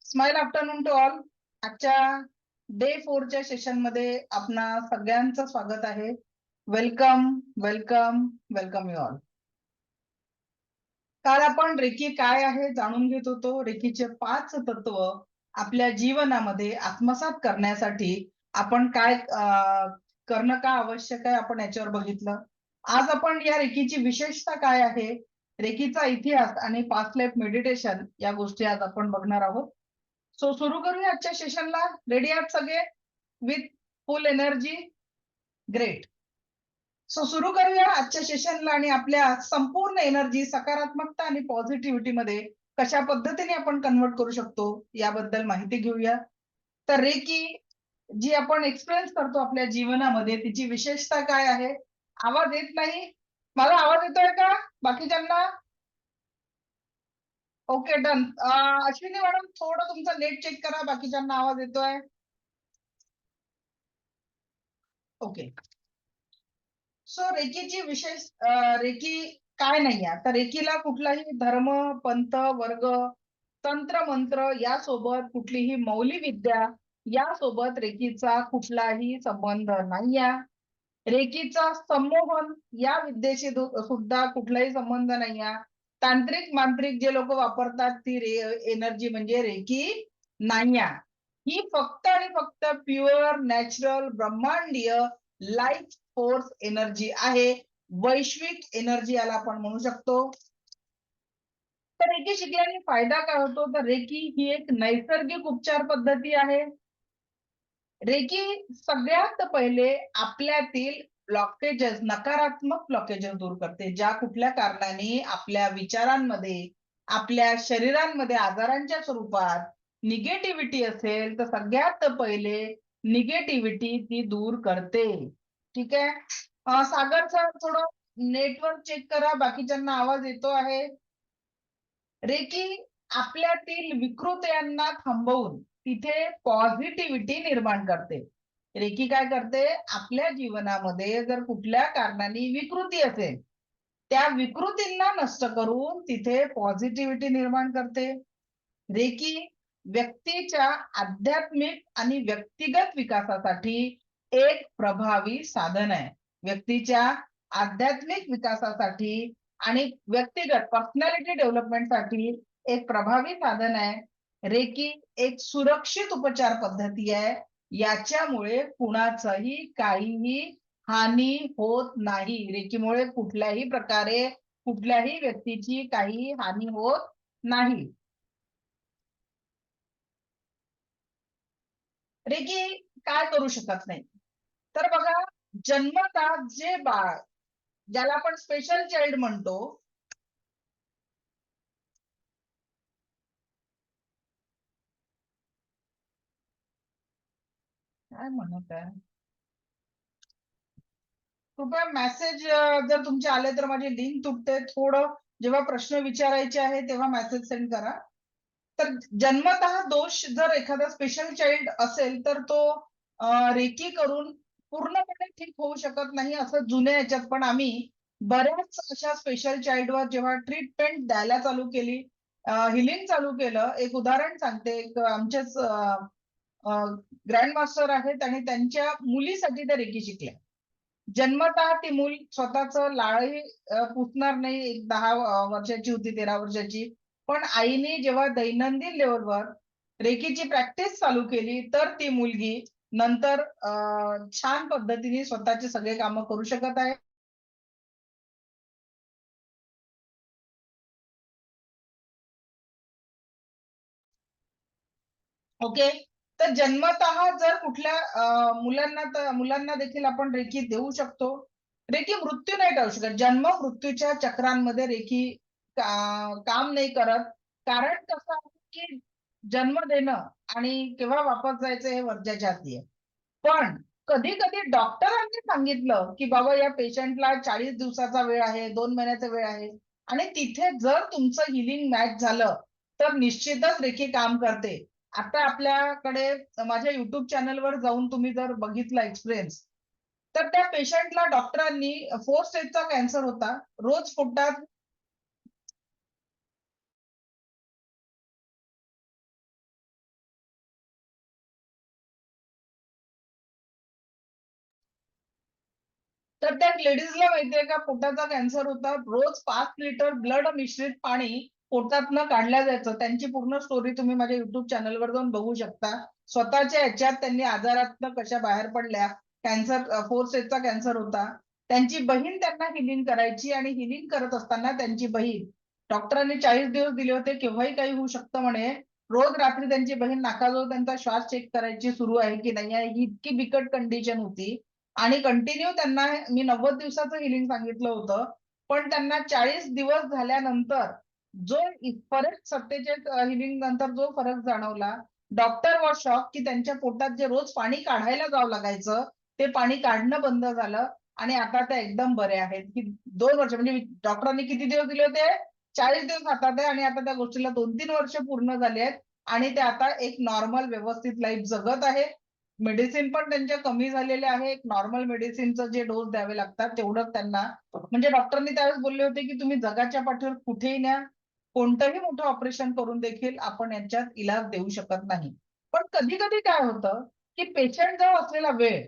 Smile afternoon to all. आजच्या day 4च्या session मध्ये आपणा सगळ्यांचं स्वागत आहे. Welcome welcome welcome you all. काल आपण रेकी काय आहे जाणून घेत होतो. रेकीचे 5 तत्व आपल्या जीवनामध्ये आत्मसात करण्यासाठी आपण काय करणं का आवश्यक आहे आपण याच्यावर बघितलं. आज आपण या रेकीची विशेषता काय आहे, रेकीचा इतिहास आणि पास्ट लाईफ मेडिटेशन या गोष्टी आज आपण बघणार आहोत. सो सुरू करूया आजच्या सेशनला. रेडी आहात सगळे with full energy? Great. So सुरू करूया आजच्या सेशनला आणि आपल्या संपूर्ण एनर्जी सकारात्मकता आणि पॉझिटिव्हिटी मध्ये कशा पद्धतीने आपण कन्वर्ट करू शकतो याबद्दल माहिती घेऊया. तर रेकी जी आपण एक्सपिरियन्स करतो आपल्या जीवनामध्ये तिची विशेषता काय आहे? आवाज येत नाही? मला आवाज येतोय का बाकीच्यांना? Okay done. अश्विनी मॅडम थोडं तुमचं नेट चेक करा, बाकीच्यांना आवाज येतोय? ओके. सो रेकीची विशेष रेकी काय नाही आहे. तर रेकीला कुठलाही धर्म, पंथ, वर्ग, तंत्र मंत्र यासोबत कुठलीही मौली विद्या यासोबत रेकीचा कुठलाही संबंध नाही आहे. रेकीचा संमोहन या विद्येशी सुद्धा कुठलाही संबंध नाही आहे. तांत्रिक मांत्रिक जे लोक वापरतात ती एनर्जी म्हणजे रेकी नाही आहे. ही फक्त आणि फक्त प्युअर नॅचरल ब्रह्मांडीय लाईफ फोर्स एनर्जी आहे. वैश्विक एनर्जी याला आपण म्हणू शकतो. तर रेकी शिकल्याने फायदा काय होतो? तर रेकी ही एक नैसर्गिक उपचार पद्धती आहे. रेकी सगळ्यात पहिले आपल्यातील ब्लॉकेजेस, नकारात्मक ब्लॉकेजेस दूर करते. ज्या कुठल्या कारणाने आपल्या विचारांमध्ये, आपल्या शरीरांमध्ये आजारांच्या स्वरूपात निगेटिव्हिटी असेल तर सगळ्यात पहिले निगेटिव्हिटी ती दूर करते. ठीक आहे. सागर सर थोडं नेटवर्क चेक करा, बाकीच्यांना आवाज येतो आहे? रेकी आपल्यातील विकृत्यांना थांबवून तिथे पॉझिटिव्हिटी निर्माण करते. रेकी काय करते? आपल्या जीवनामध्ये जर कुठल्या कारणाने विकृती असेल त्या विकृतींना नष्ट करून तिथे पॉझिटिव्हिटी निर्माण करते. रेकी व्यक्तीच्या आध्यात्मिक आणि व्यक्तिगत विकासासाठी एक प्रभावी साधन आहे. व्यक्तीच्या आध्यात्मिक विकासासाठी आणि व्यक्तिगत पर्सनॅलिटी डेव्हलपमेंटसाठी एक प्रभावी साधन आहे. रेकी एक सुरक्षित उपचार पद्धती आहे. याच्यामुळे कुणाचंही काहीही हानी होत नाही. रेकीमुळे कुठल्याही प्रकारे कुठल्याही व्यक्तीची काही हानी होत नाही. रेकी काय करू शकत नाही? तर बघा, जन्मतः जे बाळ, ज्याला आपण स्पेशल चाइल्ड म्हणतो, काय म्हणत आहे कृपया मेसेज जर तुमचे आले तर माझी लिंक तुटते. थोडं जेव्हा प्रश्न विचारायचे आहे तेव्हा मेसेज सेंड करा. तर जन्मतः दोष जर एखादा स्पेशल चाइल्ड असेल तर तो रेकी करून पूर्णपणे ठीक होऊ शकत नाही. असं जुन्या याच्यात पण आम्ही बऱ्याच अशा स्पेशल चाइल्डवर जेव्हा ट्रीटमेंट द्यायला चालू केली, हिलिंग चालू केलं. एक उदाहरण सांगते. एक आमचेच ग्रँड मास्टर आहेत आणि त्यांच्या मुलीसाठी ते रेकी शिकल्या. जन्मतः ती मूल स्वतःच लाळही पुसणार नाही. एक 10 वर्षाची होती, 13 वर्षाची. पण आईने जेव्हा दैनंदिन लेवलवर रेकीची प्रॅक्टिस चालू केली तर ती मुलगी नंतर छान पद्धतीने स्वतःचे सगळे कामं करू शकत आहे. ओके. तर जन्मतः जर कुठल्या मुलांना देखील आपण रेकी देऊ शकतो. रेकी मृत्यू नाही टाळू शकत. जन्म मृत्यूच्या चक्रांमध्ये रेकी काम नाही करत. कारण कसं आहे की जन्म देणं आणि केव्हा वापस जायचं हे वरच्याच्या हाती आहे. पण कधी-कधी डॉक्टरांनी सांगितलं, की बाबा या पेशंटला 40 दिवसाचा वेळ आहे, 2 महिन्याचा वेळ आहे आणि तिथे जर तुमचं हिलिंग मॅच झालं, तर निश्चितच रेकी काम करते. आता आपल्याकडे माझ्या YouTube चॅनलवर जाऊन तुम्ही जर बघितला एक्सपिरियन्स, तर त्या पेशंटला डॉक्टरांनी 4 स्टेजचा कॅन्सर होता. रोज पोटात तर त्या लेडीजला माहितीये का पोटाचा कॅन्सर होता, रोज 5 लिटर ब्लड मिश्रित पाणी पोटातनं काढलं जायचं. त्यांची पूर्ण स्टोरी तुम्ही माझ्या युट्यूब चॅनलवर जाऊन बघू शकता. स्वतःच्या ह्याच्यात त्यांनी आजारातनं कशा बाहेर पडल्या. कॅन्सर 4 स्टेजचा कॅन्सर होता. त्यांची बहीण त्यांना हिलिंग करायची आणि हिलिंग करत असताना त्यांची बहीण, डॉक्टरांनी 40 दिवस दिले होते, केव्हाही काही होऊ शकतं म्हणे. रोज रात्री त्यांची बहीण नाकाजवळ त्यांचा श्वास चेक करायची, सुरू आहे की नाही आहे. ही इतकी बिकट कंडिशन होती आणि कंटिन्यू त्यांना मी 90 दिवसाचं हिलिंग सांगितलं होतं. पण त्यांना 40 दिवस झाल्यानंतर जो फरक 47 हिलिंग नंतर जो फरक जाणवला, डॉक्टर वॉज शॉक की त्यांच्या पोटात जे रोज पाणी काढायला जावं लागायचं, ते पाणी काढणं बंद झालं आणि आता त्या एकदम बरे आहेत. की 2 वर्ष म्हणजे डॉक्टरांनी किती दिवस दिले होते? 40 दिवस हातात आहे आणि आता त्या गोष्टीला 2-3 वर्ष पूर्ण झाली आहेत आणि ते आता एक नॉर्मल व्यवस्थित लाईफ जगत आहेत. मेडिसिन पण त्यांच्या कमी झालेल्या आहे. एक नॉर्मल मेडिसिनचं जे डोस द्यावे लागतात तेवढंच त्यांना म्हणजे डॉक्टरांनी त्यावेळेस बोलले होते, की तुम्ही जगाच्या पाठीवर कुठेही न्या. कोणतंही मोठं ऑपरेशन करून देखील आपण यांच्यात इलाज देऊ शकत नाही. पण कधी-कधी काय होतं, की पेशंट जवळ असलेला वेळ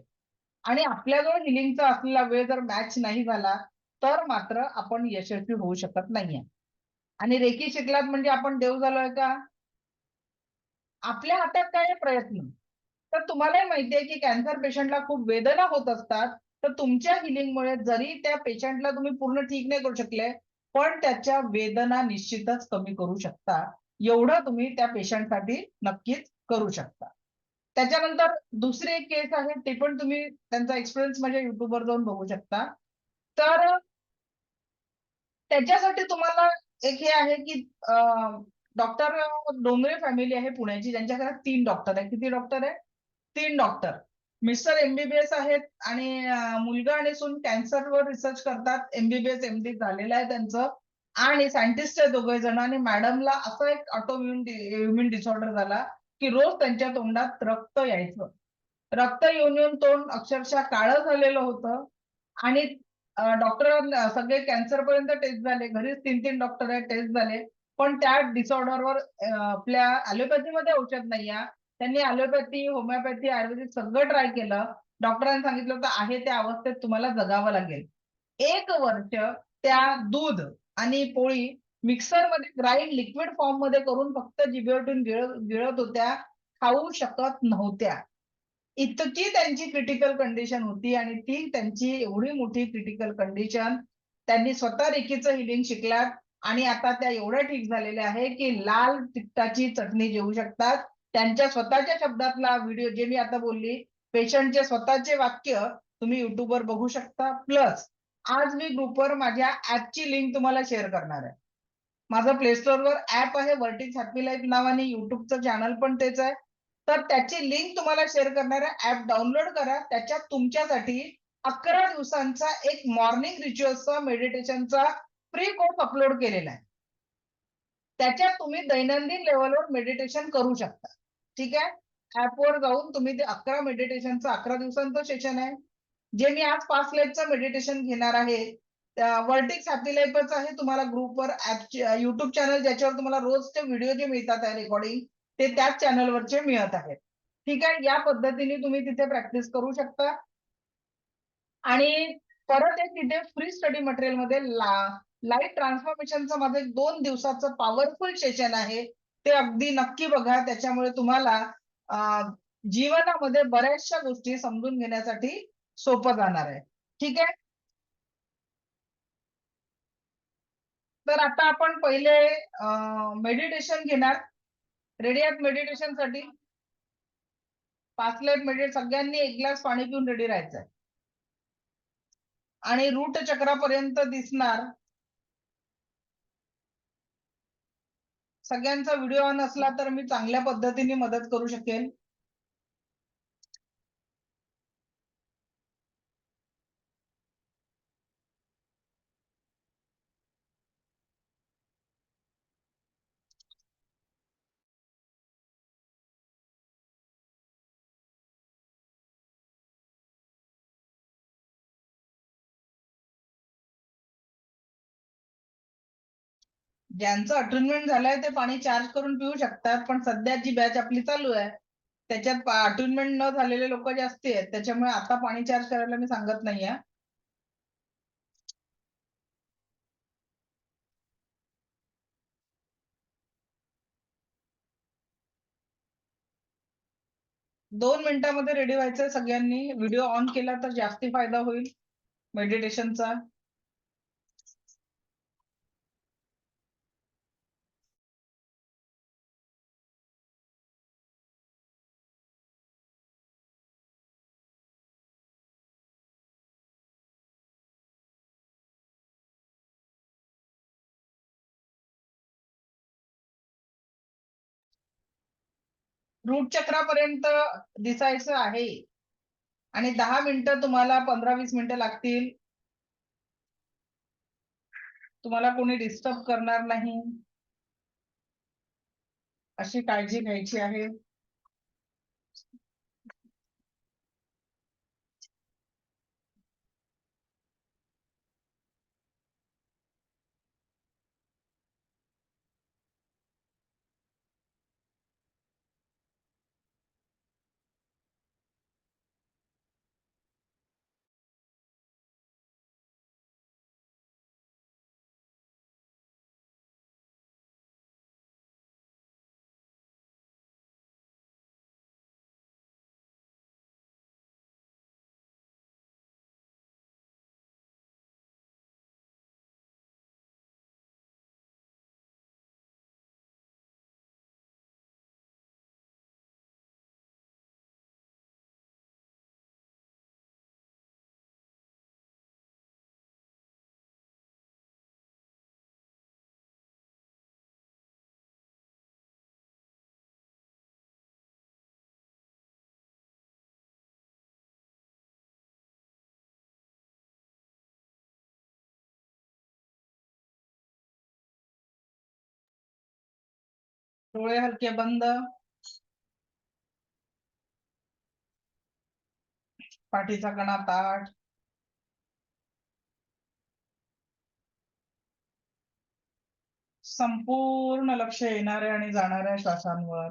आणि आपल्याजवळ हिलिंगचा असलेला वेळ जर मॅच नाही झाला, तर मात्र आपण यशस्वी होऊ शकत नाहीये. आणि रेकी शिकलात म्हणजे आपण देव झालोय का? आपल्या हातात काय आहे? प्रयत्न. तर तुम्हालाही माहिती आहे, की कॅन्सर पेशंटला खूप वेदना होत असतात. तर तुमच्या हिलिंगमुळे जरी त्या पेशंटला तुम्ही पूर्ण ठीक नाही करू शकले, पण त्याच्या वेदना निश्चितच कमी करू शकता. एवढं तुम्ही त्या पेशंटसाठी नक्कीच करू शकता. त्याच्यानंतर दुसरी एक केस आहे, ते पण तुम्ही त्यांचा एक्सपिरियन्स माझ्या YouTubeवर जाऊन बघू शकता. तर त्याच्यासाठी तुम्हाला एक हे आहे, की डॉक्टर डोंगरे फॅमिली आहे पुण्याची, ज्यांच्या घरात 3 डॉक्टर आहेत. किती डॉक्टर आहे? 3 डॉक्टर. मिस्टर एम-बी-बी-एस आहेत आणि मुलगा आणि सून कॅन्सरवर रिसर्च करतात. एम-बी-बी-एस, एम-डी झालेलं आहे त्यांचं आणि सायंटिस्ट आहे दोघे जण आणि मॅडमला असा एक इम्यून डिसऑर्डर झाला, की रोज त्यांच्या तोंडात रक्त यायचं. रक्त येऊन तोंड अक्षरशः काळं झालेलं होतं आणि डॉक्टर सगळे कॅन्सरपर्यंत टेस्ट झाले. घरीच 3-3 डॉक्टर आहेत, टेस्ट झाले. पण त्या डिसऑर्डरवर आपल्या ॲलोपॅथीमध्ये औषध नाही आहे. त्यांनी ॲलोपॅथी, होमिओपॅथी, आयुर्वेदिक सगळं ट्राय केलं. डॉक्टरांनी सांगितलं होतं, आहे त्या अवस्थेत तुम्हाला जगावं लागेल. 1 वर्ष त्या दूध आणि पोळी मिक्सरमध्ये ग्राइंड लिक्विड फॉर्ममध्ये करून फक्त जिभेवरतून गिळत होत्या. खाऊ शकत नव्हत्या. इतकी त्यांची क्रिटिकल कंडिशन होती आणि ती त्यांची एवढी मोठी क्रिटिकल कंडिशन त्यांनी स्वतः रेकीचं हिलिंग शिकलात आणि आता त्या एवढ्या ठीक झालेल्या आहे, की लाल तिखटाची चटणी जेवू शकतात. त्यांच्या स्वतःच्या शब्दातला व्हिडिओ जे मी आता बोलली, पेशंटचे स्वतःचे वाक्य तुम्ही YouTubeवर बघू शकता. प्लस आज मी ग्रुपवर माझ्या ॲपची लिंक तुम्हाला शेअर करणार आहे. माझं प्ले स्टोअरवर ॲप आहे व्हर्टिक्स हॅपी लाईफ नावाने. YouTubeचं चॅनल पण तेच आहे. तर त्याची लिंक तुम्हाला शेअर करणार आहे. ॲप डाउनलोड करा. त्याच्यात तुमच्यासाठी 11 दिवसांचा एक मॉर्निंग रिच्युअल्सचा, मेडिटेशनचा फ्री कोर्स अपलोड केलेला आहे. त्याच्यात तुम्ही दैनंदिन लेव्हलवर मेडिटेशन करू शकता. ठीक आहे? ॲपवर जाऊन तुम्ही ते 11 मेडिटेशनचं 11 दिवसांचं सेशन आहे. जे मी आज 5 लाईफचं मेडिटेशन घेणार आहे. व्हर्टिक्स हॅपी लाईफच आहे. तुम्हाला ग्रुपवर YouTube चॅनल ज्याच्यावर तुम्हाला रोजचे व्हिडिओ जे मिळतात आहे रेकॉर्डिंग, ते त्याच चॅनलवरचे मिळत आहेत. ठीक आहे? या पद्धतीने तुम्ही तिथे प्रॅक्टिस करू शकता. आणि परत एक तिथे फ्री स्टडी मटेरियलमध्ये लाईफ ट्रान्सफॉर्मेशनचं माझं एक 2 दिवसाचं पॉवरफुल सेशन आहे. ते अगदी नक्की बघा. त्याच्यामुळे तुम्हाला अ, जीवनामध्ये बऱ्याचशा गोष्टी समजून घेण्यासाठी सोपं जाणार आहे. ठीक आहे? तर आता आपण पहिले मेडिटेशन घेणार. रेडी आहात मेडिटेशनसाठी? 5 लाईफ सगळ्यांनी 1 ग्लास पाणी पिऊन रेडी राहायचंय. आणि रूट चक्रापर्यंत दिसणार सगळ्यांचा व्हिडिओ ऑन असला तर मी चांगल्या पद्धतीने मदत करू शकेन. ज्यांचं अटुनमेंट झालंय ते पाणी चार्ज करून पिऊ शकतात. पण सध्या जी बॅच आपली चालू आहे, त्याच्यात अटुनमेंट न झालेले लोकं जास्ती आहेत. त्याच्यामुळे आता पाणी चार्ज करायला मी सांगत नाहीये. 2 मिनिटामध्ये रेडी व्हायचंय सगळ्यांनी. व्हिडिओ ऑन केला तर जास्ती फायदा होईल मेडिटेशनचा. रूट चक्रापर्यंत दिसायचं आहे आणि 10 मिनिटं तुम्हाला 15-20 मिनिटं लागतील. तुम्हाला कोणी डिस्टर्ब करणार नाही अशी काळजी घ्यायची आहे. डोळे हलके बंद. पाठीचा कणा ताठ. संपूर्ण लक्ष येणाऱ्या आणि जाणाऱ्या श्वासांवर.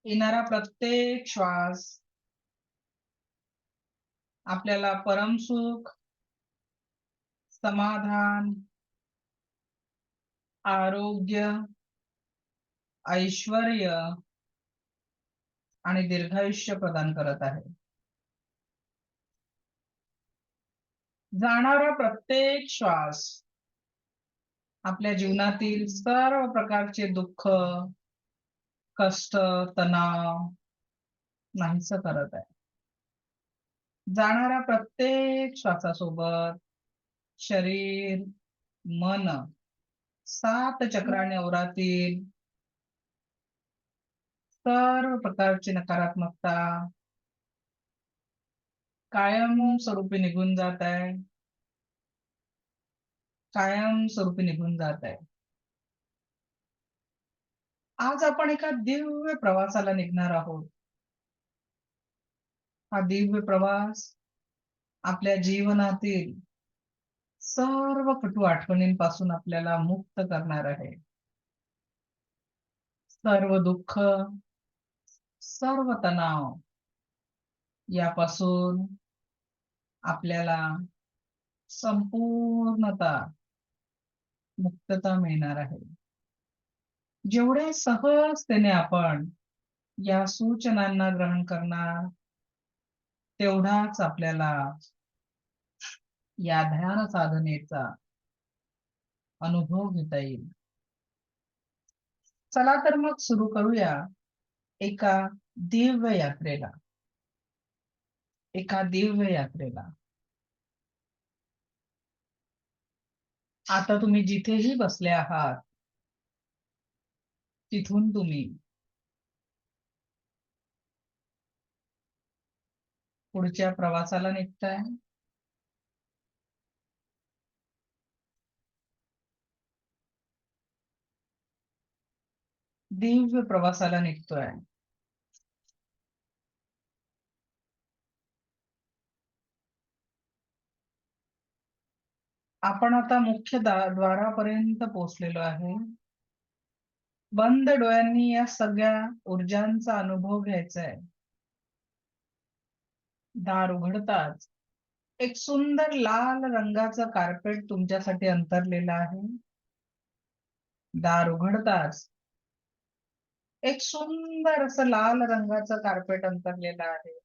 येणारा प्रत्येक श्वास आपल्याला परमसुख, समाधान, आरोग्य, ऐश्वर्य आणि दीर्घायुष्य प्रदान करत आहे. जाणारा प्रत्येक श्वास आपल्या जीवनातील सर्व प्रकारचे दुःख, कष्ट, तणाव नाहीसं करत आहे. जाणाऱ्या प्रत्येक श्वासासोबत शरीर, मन 7 चक्राने ओरातील सर्व प्रकारची नकारात्मकता कायम स्वरूपी निघून जात आहे. कायम स्वरूपी निघून जात आहे. आज आपण एका दिव्य प्रवासाला निघणार आहोत. हा दिव्य प्रवास आपल्या जीवनातील सर्व कटू आठवणींपासून आपल्याला मुक्त करणार आहे. सर्व दुःख, सर्व तणाव यापासून आपल्याला संपूर्णता मुक्तता मिळणार आहे. जेवढे सहजतेने आपण या सूचनांना ग्रहण करणार तेवढाच आपल्याला या ध्यान साधनेचा अनुभव घेता येईल. चला तर मग सुरू करूया एका दिव्य यात्रेला. एका दिव्य यात्रेला. आता तुम्ही जिथेही बसले आहात तिथून तुम्ही पुढच्या प्रवासाला निघताय. दिव्य प्रवासाला निघतोय. आपण आता मुख्य द्वारापर्यंत पोहोचलेलो आहे. बंद डोळ्यांनी या सगळ्या ऊर्जांचा अनुभव घ्यायचा आहे. दार उघडताच एक सुंदर लाल रंगाचं कार्पेट तुमच्यासाठी अंतरलेलं आहे. दार उघडताच एक सुंदर असं लाल रंगाचं कार्पेट अंथरलेलं आहे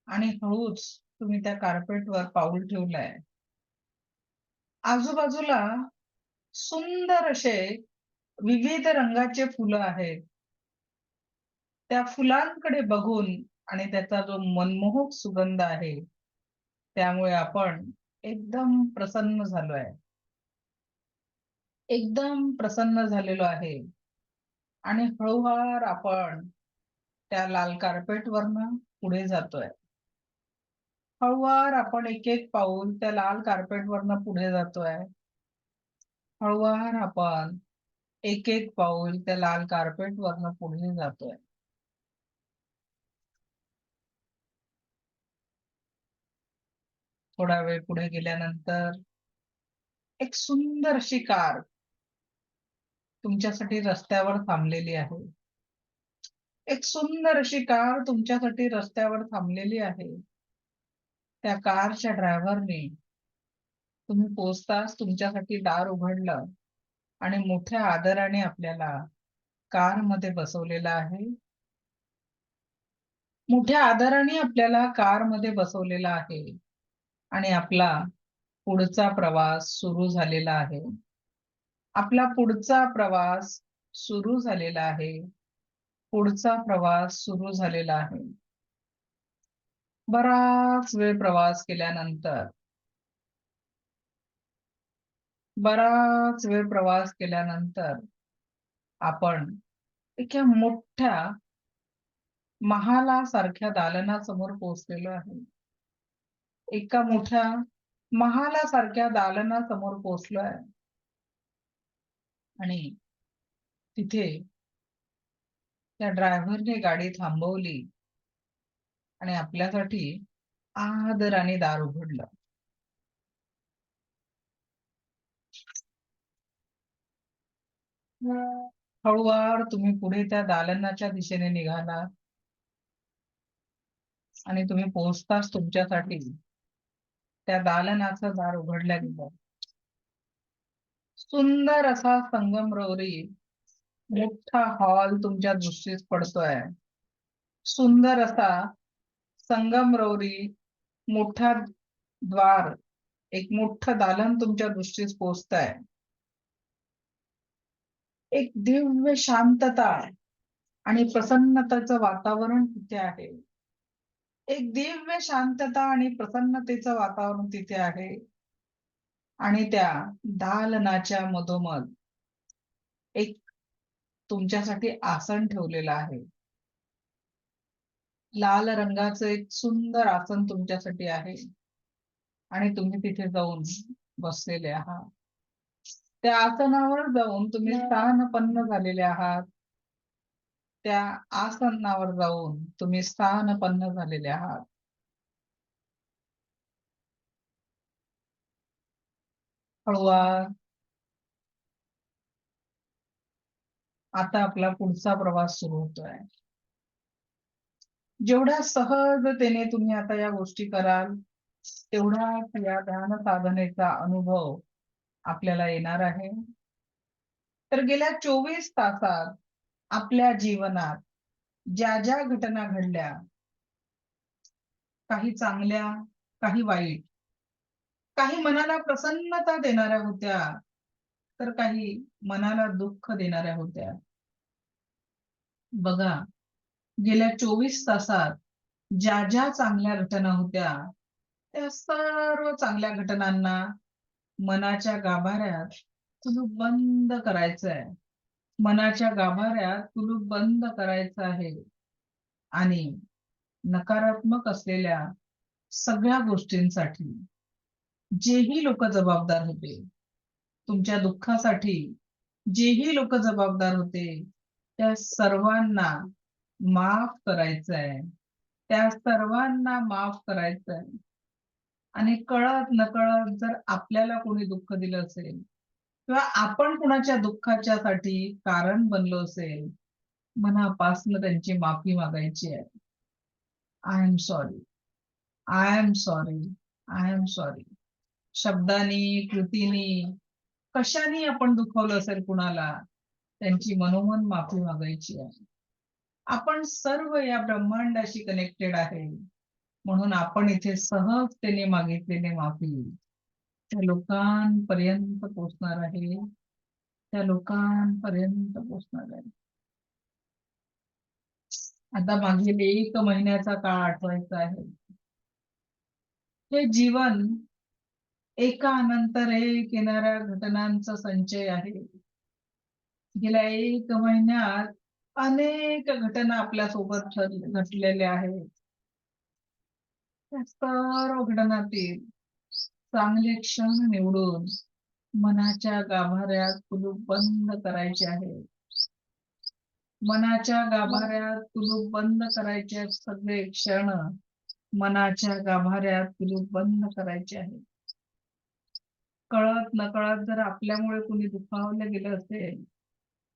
आणि हळूच तुम्ही त्या कार्पेटवर पाऊल ठेवलंय. आजूबाजूला सुंदर असे विविध रंगाचे फुलं आहेत. त्या फुलांकडे बघून आणि त्याचा जो मनमोहक सुगंध आहे, त्यामुळे आपण एकदम प्रसन्न झालोय. एकदम प्रसन्न झालेलो आहे आणि हळूवार आपण त्या लाल कार्पेटवरनं पुढे जातोय. हळूवार आपण एक-एक पाऊल त्या लाल कार्पेटवरनं पुढे जातोय. हळूवार आपण एक-एक पाऊल त्या लाल कार्पेटवरनं पुढे जातोय. थोडा वेळ पुढे गेल्यानंतर एक सुंदर अशी कार तुमच्यासाठी रस्त्यावर थांबलेली आहे. एक सुंदर अशी कार तुमच्यासाठी रस्त्यावर थांबलेली आहे. त्या कारच्या ड्रायव्हरने तुम्ही पोहोचताच तुमच्यासाठी दार उघडलं आणि मोठ्या आदराने आपल्याला कारमध्ये बसवलेलं आहे. मोठ्या आदराने आपल्याला कारमध्ये बसवलेलं आहे आणि आपला पुढचा प्रवास सुरू झालेला आहे. आपला पुढचा प्रवास सुरू झालेला आहे. पुढचा प्रवास सुरू झालेला आहे. बराच वेळ प्रवास केल्यानंतर बराच वेळ प्रवास केल्यानंतर आपण एका मोठ्या महालासारख्या दालनासमोर पोहोचलेलो आहे. एका मोठ्या महालासारख्या दालनासमोर पोहोचलोय आणि तिथे त्या ड्रायव्हरने गाडी थांबवली आणि आपल्यासाठी आदराने दार उघडलं. हळूवार तुम्ही पुढे त्या दालनाच्या दिशेने निघाला आणि तुम्ही पोहोचताच तुमच्यासाठी त्या दालनाचं दार उघडलं गेलं. सुंदर असा संगमरवरी मोठा हॉल तुमच्या दृष्टीस पडतोय. सुंदर असा संगमरवरी मोठा द्वार, एक मोठं दालन तुमच्या दृष्टीस पोहोचतंय. एक दिव्य शांतता आणि प्रसन्नतेचं वातावरण तिथे आहे. एक दिव्य शांतता आणि प्रसन्नतेचं वातावरण तिथे आहे आणि त्या दालनाच्या मधोमध एक तुमच्यासाठी आसन ठेवलेलं आहे. लाल रंगाचं एक सुंदर आसन तुमच्यासाठी आहे आणि तुम्ही तिथे जाऊन बसलेले आहात. त्या आसनावर जाऊन तुम्ही स्थानपन्न झालेले आहात. त्या आसनावर जाऊन तुम्ही स्थानपन्न झालेले आहात. हळूवार आता आपला पुढचा प्रवास सुरू होतोय. जेवढ्या सहजतेने तुम्ही आता या गोष्टी कराल, तेवढा या ध्यान साधनेचा अनुभव आपल्याला येणार आहे. तर गेल्या 24 तासात आपल्या जीवनात ज्या ज्या घटना घडल्या, काही चांगल्या, काही वाईट, काही मनाला प्रसन्नता देणाऱ्या होत्या, तर काही मनाला दुःख देणाऱ्या होत्या. बघा, गेल्या 24 तासात ज्या ज्या चांगल्या घटना होत्या, त्या सर्व चांगल्या घटनांना मनाच्या गाभाऱ्यात कुलूप बंद करायचंय. मनाच्या गाभाऱ्यात कुलूप बंद करायचं आहे आणि नकारात्मक असलेल्या सगळ्या गोष्टींसाठी जेही लोक जबाबदार होते, तुमच्या दुःखासाठी जेही लोक जबाबदार होते, त्या सर्वांना माफ करायचंय. त्या सर्वांना माफ करायचंय आणि कळत नकळत जर आपल्याला कोणी दुःख दिलं असेल किंवा आपण कुणाच्या दुःखाच्यासाठी कारण बनलो असेल, मनापासून त्यांची माफी मागायची आहे. I am sorry. I am sorry. I am sorry. शब्दांनी, कृतीनी, कशाने आपण दुखवलं असेल कुणाला, त्यांची मनोमन माफी मागायची आहे. आपण सर्व या ब्रह्मांडाशी कनेक्टेड आहे, म्हणून आपण इथे सहजतेने मागितलेली माफी त्या लोकांपर्यंत पोहोचणार आहे, त्या लोकांपर्यंत पोहोचणार आहे. आता मागील 1 महिन्याचा काळ आठवायचा आहे. हे जीवन एकानंतर एक येणाऱ्या घटनांचा संचय आहे. गेल्या 1 महिन्यात अनेक घटना आपल्या सोबत घडलेल्या आहेत. त्या सर्व घटनातील चांगले क्षण निवडून मनाच्या गाभाऱ्यात कुलूप बंद करायचे आहे. मनाच्या गाभाऱ्यात कुलूप बंद करायचे सगळे क्षण मनाच्या गाभाऱ्यात कुलूप बंद करायचे आहे. कळत नकळत जर आपल्यामुळे कुणी दुखावलं गेलं असेल,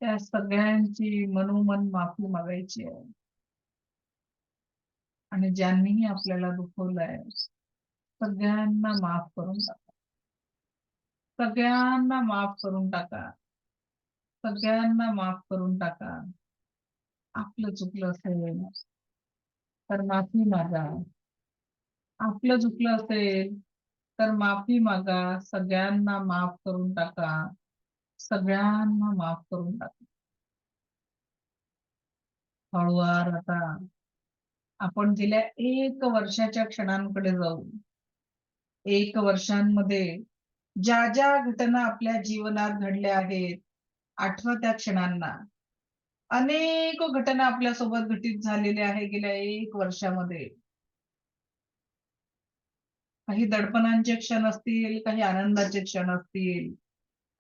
त्या सगळ्यांची मनोमन माफी मागायची आहे. आणि ज्यांनीही आपल्याला दुखवलंय सगळ्यांना माफ करून टाका. सगळ्यांना माफ करून टाका. सगळ्यांना माफ करून टाका. आपलं चुकलं असेल तर माफी मागा. आपलं चुकलं असेल तर माफी मागा. सगळ्यांना माफ करून टाका. सगळ्यांना माफ करून टाका. हळूवार आता आपण गेल्या 1 वर्षाच्या क्षणांकडे जाऊ. 1 वर्षांमध्ये ज्या ज्या घटना आपल्या जीवनात घडल्या आहेत, आठवा त्या क्षणांना. अनेक घटना आपल्यासोबत घटित झालेल्या आहेत गेल्या 1 वर्षामध्ये. काही दडपणांचे क्षण असतील, काही आनंदाचे क्षण असतील,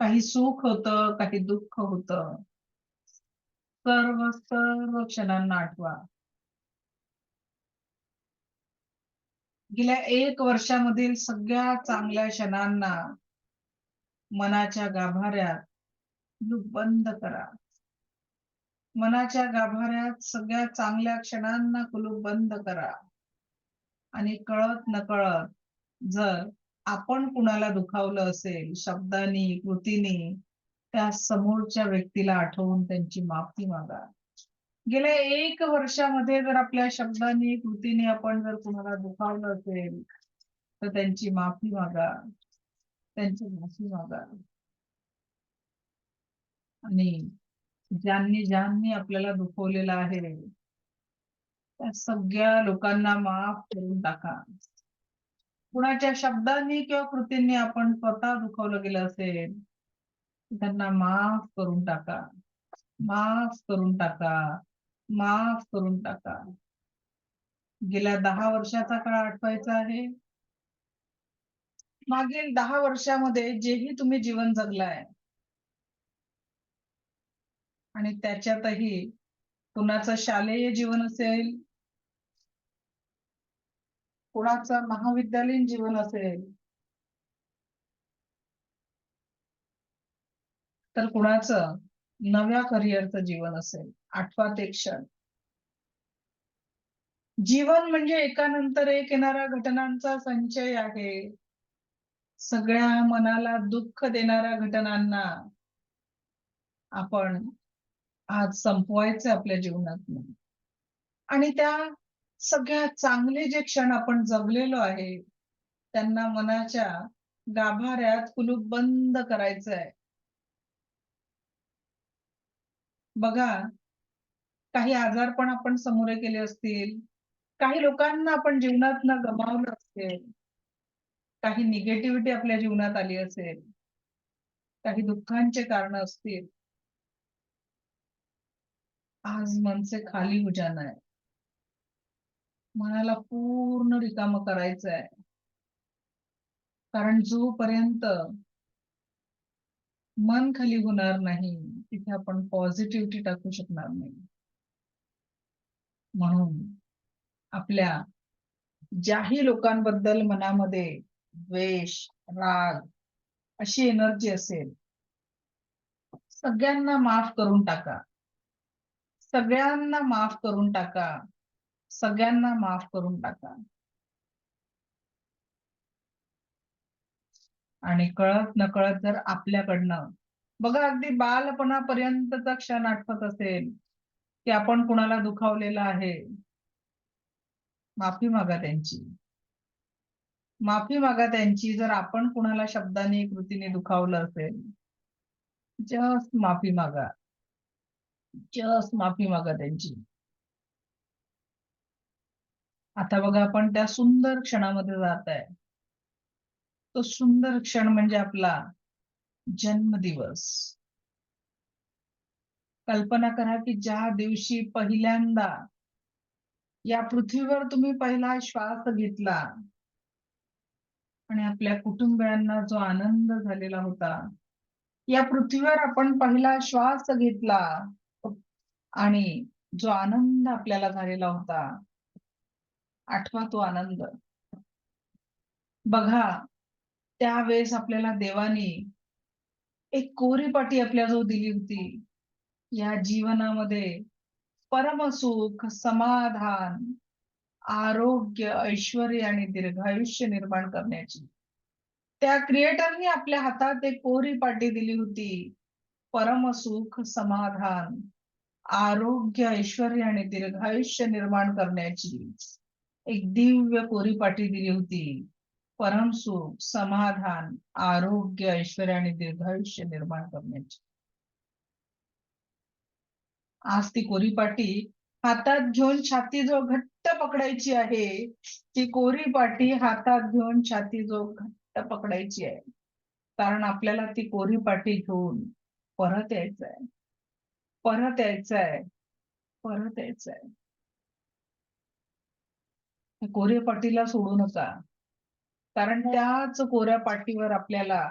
काही सुख होतं, काही दुःख होतं. सर्व सर्व क्षणांना आठवा. गेल्या 1 वर्षामधील सगळ्या चांगल्या क्षणांना मनाच्या गाभाऱ्यात कुलूप बंद करा. मनाच्या गाभाऱ्यात सगळ्या चांगल्या क्षणांना कुलूप बंद करा. आणि कळत नकळत जर आपण कुणाला दुखावलं असेल शब्दांनी, कृतीने, त्या समोरच्या व्यक्तीला आठवून त्यांची माफी मागा. गेल्या 1 वर्षामध्ये जर आपल्या शब्दांनी, कृतीने आपण जर कुणाला दुखावलं असेल तर त्यांची माफी मागा. त्यांची माफी मागा. आणि ज्यांनी ज्यांनी आपल्याला दुखवलेलं आहे त्या सगळ्या लोकांना माफ करून टाका. कुणाच्या शब्दांनी किंवा कृतींनी आपण स्वतः दुखावलं गेलं असेल त्यांना माफ करून टाका. माफ करून टाका. माफ करून टाका. गेल्या 10 वर्षाचा काळ आठवायचा आहे. मागील 10 वर्षामध्ये जेही तुम्ही जीवन जगलाय आणि त्याच्यातही कुणाचं शालेय जीवन असेल, कुणाचं महाविद्यालयीन जीवन असेल, तर कुणाचं नव्या करिअरचं जीवन असेल. आठवा ते क्षण. जीवन म्हणजे एकानंतर एक येणाऱ्या घटनांचा संचय आहे. सगळ्या मनाला दुःख देणाऱ्या घटनांना आपण आज संपवायचं आपल्या जीवनातून. आणि त्या सगळ्या चांगले जे क्षण आपण जगलेलो आहे त्यांना मनाच्या गाभाऱ्यात कुलूप बंद करायचंय. बघा, काही आजारपण आपण सामोरे केले असतील, काही लोकांना आपण जीवनातनं गमावलं असेल, काही निगेटिव्हिटी आपल्या जीवनात आली असेल, काही दुःखांचे कारण असतील. आज मन से खाली हो जाना है. मनाला पूर्ण रिकामं करायचंय. कारण जोपर्यंत मन खाली होणार नाही तिथे आपण पॉझिटिव्हिटी टाकू शकणार नाही. म्हणून आपल्या ज्याही लोकांबद्दल मनामध्ये द्वेष, राग अशी एनर्जी असेल सगळ्यांना माफ करून टाका. सगळ्यांना माफ करून टाका. सगळ्यांना माफ करून टाका. आणि कळत नकळत जर आपल्याकडनं बघा, अगदी बालपणापर्यंतचा क्षण आठवत असेल, की आपण कुणाला दुखावलेलं आहे, माफी मागा त्यांची. माफी मागा त्यांची. जर आपण कुणाला शब्दाने, कृतीने दुखावलं असेल, जस्ट माफी मागा. जस्ट माफी मागा त्यांची. आता बघा, आपण त्या सुंदर क्षणामध्ये जात आहे. तो सुंदर क्षण म्हणजे आपला जन्मदिवस. कल्पना करा, की ज्या दिवशी पहिल्यांदा या पृथ्वीवर तुम्ही पहिला श्वास घेतला आणि आपल्या कुटुंबियांना जो आनंद झालेला होता. या पृथ्वीवर आपण पहिला श्वास घेतला आणि जो आनंद आपल्याला झालेला होता. आठवा तो आनंद. बघा, त्यावेळेस आपल्याला देवानी एक कोरी पाटी आपल्याजवळ दिली होती. या जीवनामध्ये परमसुख, समाधान, आरोग्य, ऐश्वर्य आणि दीर्घायुष्य निर्माण करण्याची. त्या क्रिएटरनी आपल्या हातात एक कोरी पाटी दिली होती. परमसुख, समाधान, आरोग्य, ऐश्वर्य आणि दीर्घायुष्य निर्माण करण्याची एक दिव्य कोरी पाटी दिली होती. परमसुख, समाधान, आरोग्य, ऐश्वर्य आणि दीर्घायुष्य निर्माण करण्याची. आज ती कोरी पाटी हातात घेऊन छातीजवळ घट्ट पकडायची आहे. ती कोरी पाटी हातात घेऊन छातीजवळ घट्ट पकडायची आहे. कारण आपल्याला ती कोरी पाटी घेऊन परत यायचंय. परत यायचंय. परत यायचंय. त्या कोऱ्या पाटीला सोडू नका. कारण त्याच कोऱ्या पाटीवर आपल्याला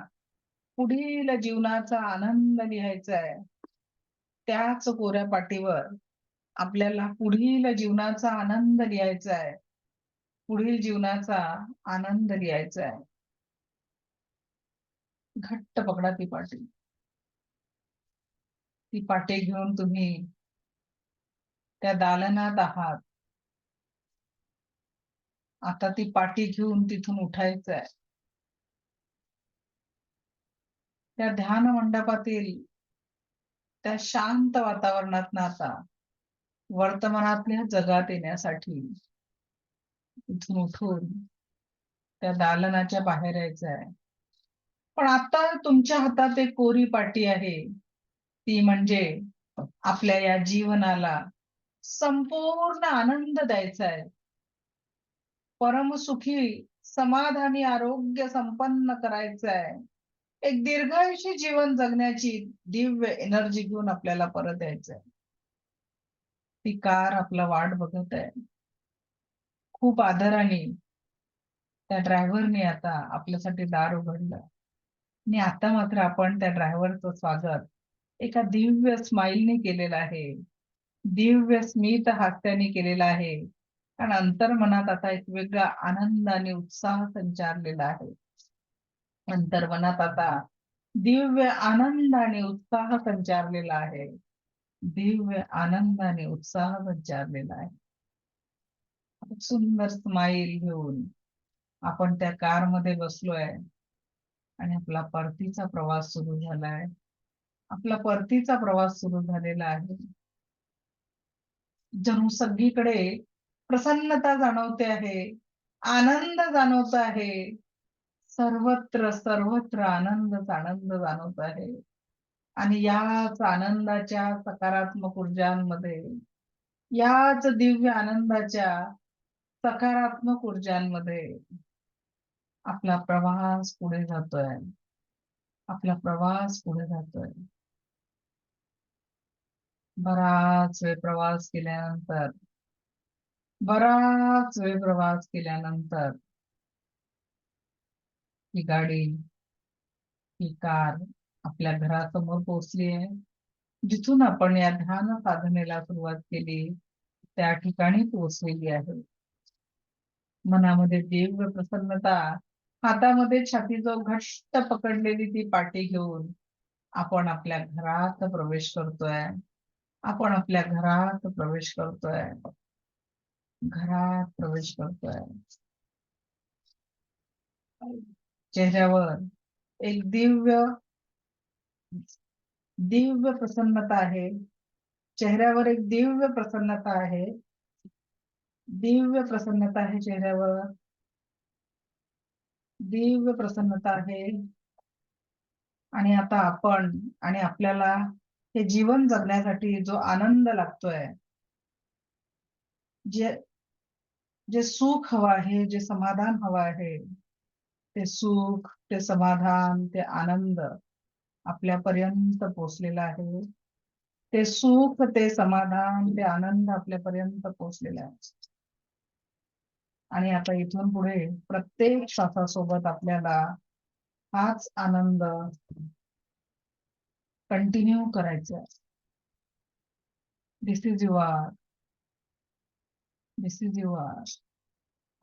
पुढील जीवनाचा आनंद लिहायचा आहे. त्याच कोऱ्या पाटीवर आपल्याला पुढील जीवनाचा आनंद लिहायचा आहे. पुढील जीवनाचा आनंद लिहायचा आहे. घट्ट पकडा ती पाटी. ती पाटी घेऊन तुम्ही त्या दालनात आहात. आता ती पाटी घेऊन तिथून उठायचंय. त्या ध्यान मंडपातील त्या शांत वातावरणात आता वर्तमानातल्या जगात येण्यासाठी इथून उठून त्या दालनाच्या बाहेर यायचं आहे. पण आता तुमच्या हातात एक कोरी पाटी आहे. ती म्हणजे आपल्या या जीवनाला संपूर्ण आनंद द्यायचा आहे. परमसुखी, समाधानी, आरोग्य संपन्न करायचं आहे. एक दीर्घायुषी जीवन जगण्याची दिव्य एनर्जी घेऊन आपल्याला परत यायचंय. ती कार आपला वाट बघत आहे. खूप आदराने त्या ड्रायव्हरने आता आपल्यासाठी दार उघडलं आणि आता मात्र आपण त्या ड्रायव्हरचं स्वागत एका दिव्य स्माईलने केलेलं आहे. दिव्य स्मित हास्याने केलेलं आहे. आणि अंतर्मनात आता एक वेगळा आनंद आणि उत्साह संचारलेला आहे. अंतर्मनात आता दिव्य आनंद आणि उत्साह संचारलेला आहे. दिव्य आनंद आणि उत्साह संचारलेला आहे. सुंदर स्माईल घेऊन आपण त्या कार मध्ये बसलोय आणि आपला परतीचा प्रवास सुरू झालाय. आपला परतीचा प्रवास सुरू झालेला आहे. जणू सगळीकडे प्रसन्नता जाणवते आहे. आनंद जाणवत आहे. सर्वत्र सर्वत्र आनंदच आनंद जाणवत आहे. आणि याच आनंदाच्या सकारात्मक ऊर्जांमध्ये, याच दिव्य आनंदाच्या सकारात्मक ऊर्जांमध्ये आपला प्रवास पुढे जातोय. आपला प्रवास पुढे जातोय. बराच वेळ प्रवास केल्यानंतर, बराच वेळ प्रवास केल्यानंतर ही गाडी, ही कार आपल्या घरासमोर पोहोचली आहे. जिथून आपण या ध्यान साधनेला सुरुवात केली त्या ठिकाणी पोहोचलेली आहे. मनामध्ये दिव्य प्रसन्नता, हातामध्ये छातीजवळ घट्ट पकडलेली ती पाटी घेऊन आपण आपल्या घरात प्रवेश करतोय. आपण आपल्या घरात प्रवेश करतोय. घरात प्रवेश करतोय. चेहऱ्यावर एक दिव्य दिव्य प्रसन्नता आहे. चेहऱ्यावर एक दिव्य प्रसन्नता आहे. दिव्य प्रसन्नता आहे चेहऱ्यावर. दिव्य प्रसन्नता आहे. आणि आता आपण आणि आपल्याला हे जीवन जगण्यासाठी जो आनंद लागतोय, जे जे सुख हवं आहे, जे समाधान हवं आहे, ते सुख, ते समाधान, ते आनंद आपल्यापर्यंत पोहोचलेला आहे. ते सुख, ते समाधान, ते आनंद आपल्यापर्यंत पोहोचलेला आहे. आणि आता इथून पुढे प्रत्येक श्वासासोबत आपल्याला हाच आनंद कंटिन्यू करायचा आहे. This is your, this is your.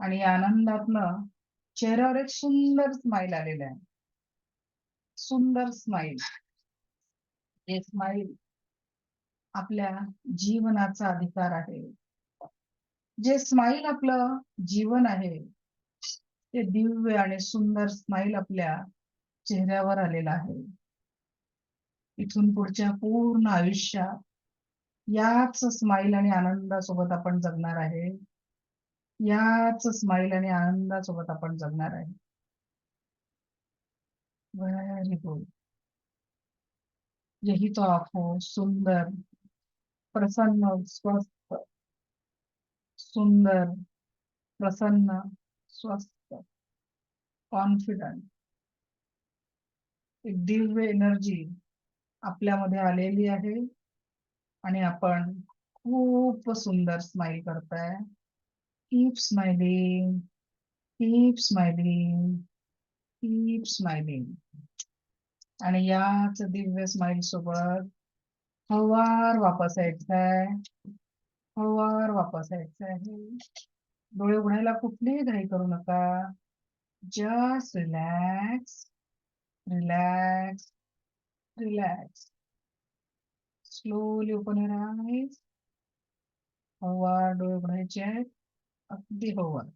आणि या आनंदातनं चेहऱ्यावर एक सुंदर स्माइल आलेला आहे. सुंदर स्माइल. हे स्माइल आपल्या जीवनाचा अधिकार आहे. जे स्माइल आपलं जीवन आहे, ते दिव्य आणि सुंदर स्माइल आपल्या चेहऱ्यावर आलेला आहे. इथून पुढच्या पूर्ण आयुष्यात याच स्माइल आणि आनंदासोबत आपण जगणार आहे. याच स्माइल आणि आनंदासोबत आपण जगणार आहे. Very good. यही तो आंखों सुंदर, प्रसन्न, स्वस्थ, सुंदर, प्रसन्न, स्वस्थ, कॉन्फिडंट, एक दिव्य एनर्जी आपल्यामध्ये आलेली आहे. आणि आपण खूप सुंदर स्माइल करताय. Keep smiling, keep smiling, keep smiling. आणि याच दिव्य स्माइल सोबत हळूवार वापस यायचंय. हळूवार वापस यायचंय. डोळे उघडायला कुठलीही घाई करू नका. Just relax, relax, relax. Slowly open your eyes. हळूवार डोळे उघडायचे आहेत. अगदी हळूवार.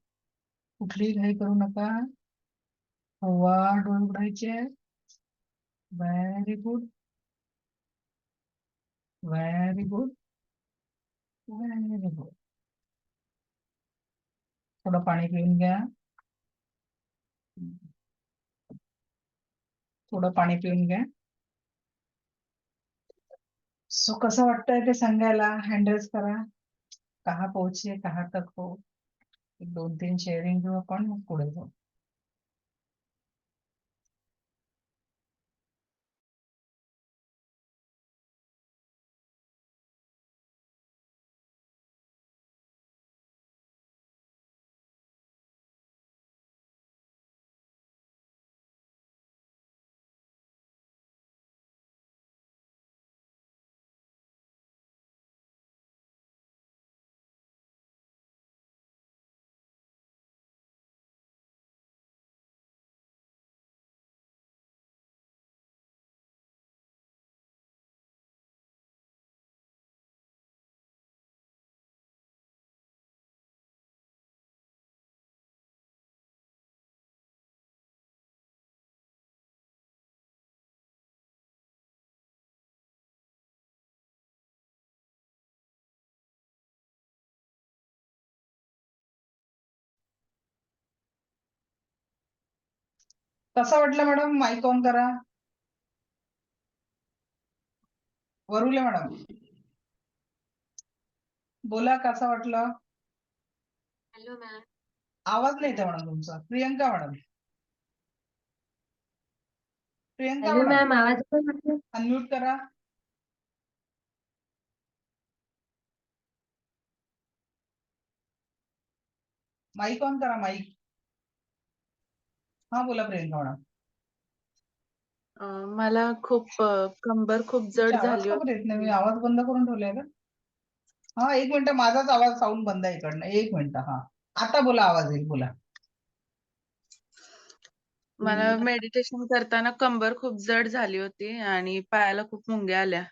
कुठलीही घाई करू नका. हळूवार डोळे उघडायचे आहेत. Very good, very good, very good. थोडं पाणी पिऊन घ्या. थोडं पाणी पिऊन घ्या. सो कसं वाटतंय ते सांगायला हँडल्स करा. कहा पोहोचे कहा तक हो. एक 2-3 शेअरिंग घेऊ आपण, मग पुढे जाऊ. कसं वाटलं मॅडम? माईक ऑन करा. वरुले मॅडम बोला, कसं वाटलं? Hello ma'am. आवाज नाही येते मॅडम तुमचा. Priyanka madam, Priyanka hello madam ma'am, आवाज येतोय माझा? अनम्यूट करा. माईक ऑन करा. माईक. हा बोला प्रियंका मॅडम. मला खूप कंबर खूप तुमची जड आवाज झाली का बरं येत नाही? मी होती. आवाज बंद करून ठेवलाय का? हा, एक मिनिट. माझाच आवाज साऊंड बंद आहे इकडनं. एक मिनिट. हा, आता बोला. आवाज येईल. बोला. मला मेडिटेशन करताना कंबर खूप जड झाली होती आणि पायाला खूप मुंग्या आल्या.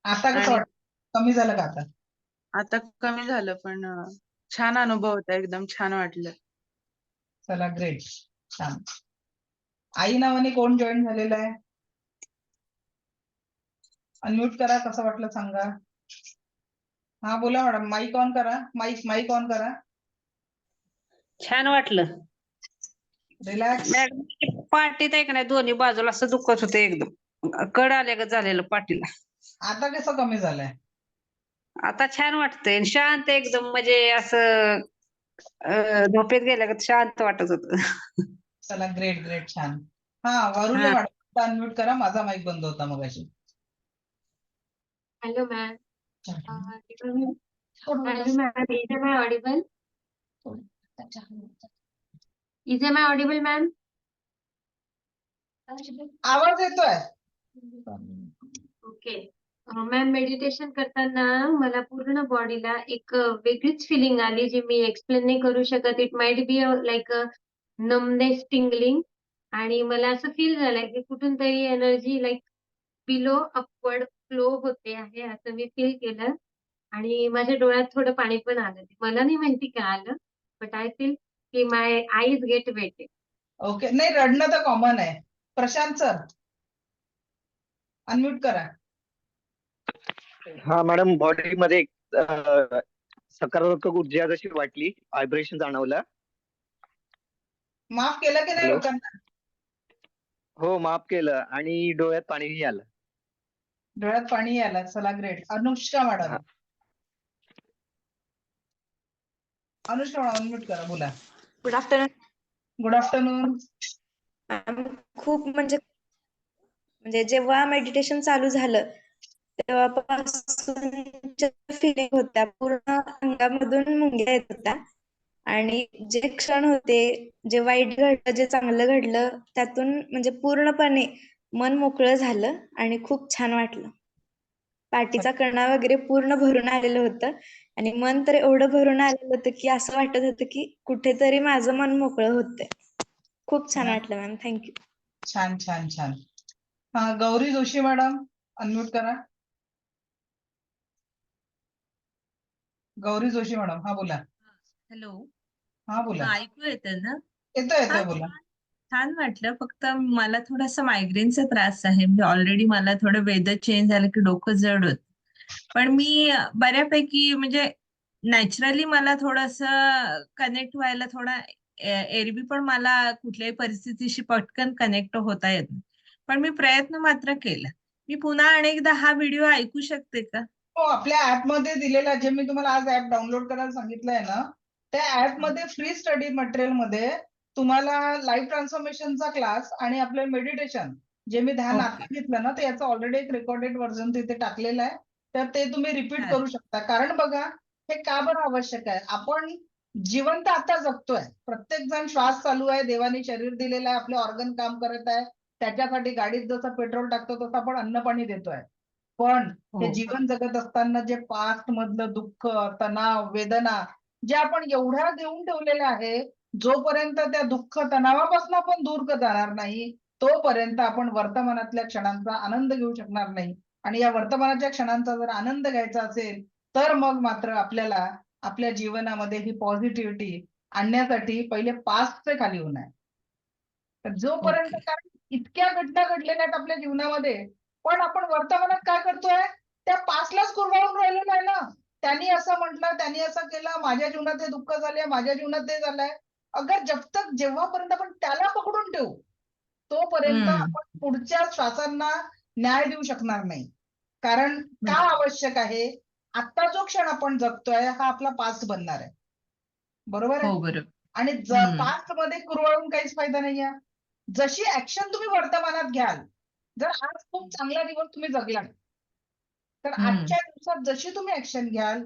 आता कसं आणि वाटतं? कमी झालं का आता? आता कमी झालं, पण छान अनुभव होता. एकदम छान वाटलं. चला, ग्रेट. छान. आई नावाने कोण जॉईन झालेलं आहे? अनम्यूट करा, कसं वाटलं सांगा. हा बोला मॅडम, माईक ऑन करा, माईक ऑन करा. छान वाटलं रिलॅक्स. मॅडम. पाठीत आहे का नाही दोन्ही बाजूला असं दुखत होते एकदम, कड आल्या झालेलं पाठीला. आता कसं कमी झालंय? आता छान वाटतंय, शांत एकदम, म्हणजे असं झोपेत गेल्या का शांत वाटत होत. चला, ग्रेट ग्रेट, छान. हा वरुले हा. मॅडम, अनम्यूट करा, माझा माईक बंद होता मगाशी. Hello, ma'am. Hello, थोडं ma'am. Is am I audible? Is am I audible, ma'am? आवाज येतोय. Okay. मॅम, मेडिटेशन करताना मला पूर्ण बॉडीला एक वेगळीच फिलिंग आली, जी मी एक्सप्लेन नाही करू शकत. It might be like a numbness tingling, आणि मला असं फील झालंय की कुठून तरी energy like below upward flow होते आहे, असं मी फील केलं. आणि माझ्या डोळ्यात थोडं पाणी पण आलं. मला नाही माहिती काय आलं, बट आय फील की माय आईज गेट वेट. ओके, नाही रडणं तर कॉमन आहे. प्रशांत सर, अनम्यूट करा. हा मॅडम, बॉडीमध्ये सकारात्मक ऊर्जा जशी वाटली, व्हायब्रेशन जाणवलं. माफ केलं की नाही हॅलो. लोकांना? हो, माफ केलं आणि डोळ्यात पाणीही आलं. डोळ्यात पाणी आलं. चला, ग्रेट. अनुष्का मॅडम, हा. अनुष्का मॅडम अनम्यूट करा, बोला. Good afternoon good afternoon. Ma'am. खूप म्हणजे जेव्हा मेडिटेशन चालू झालं तेव्हापासून फिलिंग होत्या, पूर्ण अंगामधून मुंग्या येत होत्या. आणि जे क्षण होते, जे वाईट घडलं, जे चांगलं घडलं, त्यातून म्हणजे पूर्णपणे मन मोकळं झालं आणि खूप छान वाटलं. पाठीचा कणा वगैरे पूर्ण भरून आलेलं होतं आणि मन तर एवढं भरून आलेलं होतं की असं वाटत होतं की कुठेतरी माझं मन मोकळं होतंय. खूप छान वाटलं मॅम. थँक्यू. छान छान छान. हा, गौरी जोशी मॅडम, अनम्यूट करा. गौरी जोशी मॅडम, हा बोला. हॅलो. हा बोला. ऐकू येतं ना? येतोय येतोय, हा, बोला. छान वाटलं. फक्त मला थोडासा मायग्रेनचा त्रास आहे. म्हणजे ऑलरेडी मला थोडं वेदर चेंज झालं की डोकं जड होत. पण मी बऱ्यापैकी म्हणजे नॅचरली मला थोडंसं कनेक्ट व्हायला थोडा एरवी पण मला कुठल्याही परिस्थितीशी पटकन कनेक्ट होता येत नाही. पण मी प्रयत्न मात्र केला. मी पुन्हा अनेकदा हा व्हिडिओ ऐकू शकते का? हो, आपल्या ऍप मध्ये दिलेला, जे मी तुम्हाला आज ऍप डाउनलोड करायला सांगितलंय ना, त्या ऍप मध्ये फ्री स्टडी मटेरियल मध्ये तुम्हाला लाईफ ट्रान्सफॉर्मेशनचा क्लास आणि आपलं मेडिटेशन, जे मी ध्यान आता ओके. घेतलं ना, ते याचं ऑलरेडी एक रेकॉर्डेड व्हर्जन तिथे टाकलेलं आहे. तर ते तुम्ही रिपीट चालेल. करू शकता. कारण बघा, हे का बरं आवश्यक आहे? आपण जिवंत आता जगतोय. प्रत्येक जण श्वास चालू आहे, देवाने शरीर दिलेलं आहे, आपले ऑर्गन काम करत आहे. त्याच्यासाठी गाडीत जसं पेट्रोल टाकतो तसं आपण अन्न पाणी देतोय. पण हे हो. जीवन जगत असताना जे पास्ट मधलं दुःख, तणाव, वेदना, जे आपण एवढ्या देऊन ठेवलेल्या आहे, जोपर्यंत त्या दुःख तणावापासून आपण दूर जाणार नाही, तोपर्यंत आपण वर्तमानातल्या क्षणांचा आनंद घेऊ शकणार नाही. आणि या वर्तमानाच्या क्षणांचा जर आनंद घ्यायचा असेल, तर मग मात्र आपल्याला आपल्या जीवनामध्ये ही पॉझिटिव्हिटी आणण्यासाठी पहिले पास्टचे खाली होणं आहे. तर जोपर्यंत, ओके. कारण इतक्या घटना घडलेल्या आहेत आपल्या जीवनामध्ये, पण आपण वर्तमानात काय करतोय? त्या पास्टलाच कुरवाळून राहिलेलो आहे ना. त्यांनी असं म्हटलं, त्यांनी असं केलं, माझ्या जीवनात हे दुःख झाले, माझ्या जीवनात ते झालंय. अगर जब तक, जेव्हापर्यंत आपण त्याला पकडून ठेवू, तोपर्यंत हम्म. आपण पुढच्या श्वासांना न्याय देऊ शकणार नाही. कारण का आवश्यक आहे? आता जो क्षण आपण जगतोय हा आपला पास्ट बनणार आहे. बरोबर आहे? हो, बरोबर. आणि हम्म. पास्ट मध्ये कुरवाळून काहीच फायदा नाहीये. जशी ऍक्शन तुम्ही वर्तमानात घ्याल, जर आज खूप चांगला दिवस तुम्ही जगला, तर हम्म. आजच्या दिवसात जशी तुम्ही ऍक्शन घ्याल,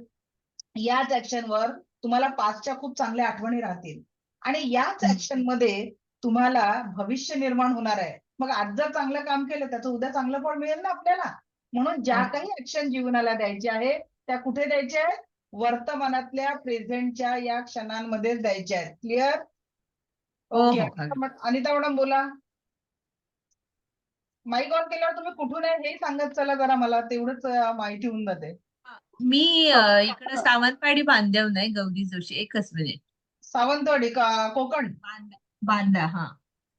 याच ऍक्शनवर तुम्हाला पास्टच्या खूप चांगल्या आठवणी राहतील. आणि याच ऍक्शन मध्ये तुम्हाला भविष्य निर्माण होणार आहे. मग आज जर चांगलं काम केलं, त्याचं उद्या चांगलं फळ मिळेल ना आपल्याला. म्हणून ज्या ओके. काही ऍक्शन जीवनाला द्यायचे आहे, त्या कुठे द्यायच्या आहेत? वर्तमानातल्या प्रेझेंटच्या या क्षणांमध्येच द्यायच्या आहेत. क्लिअर? हो, ओके. हो. अनिता मॅडम बोला. माईक ऑन केल्यावर तुम्ही कुठून आहे हे सांगत चला जरा, मला तेवढंच माहिती होऊन जाते. मी इकडे सावंतवाडी बांधव नाही, गौरी जोशी. एकच मिनिट. सावंतवाडी का कोकण? बांदा. हा.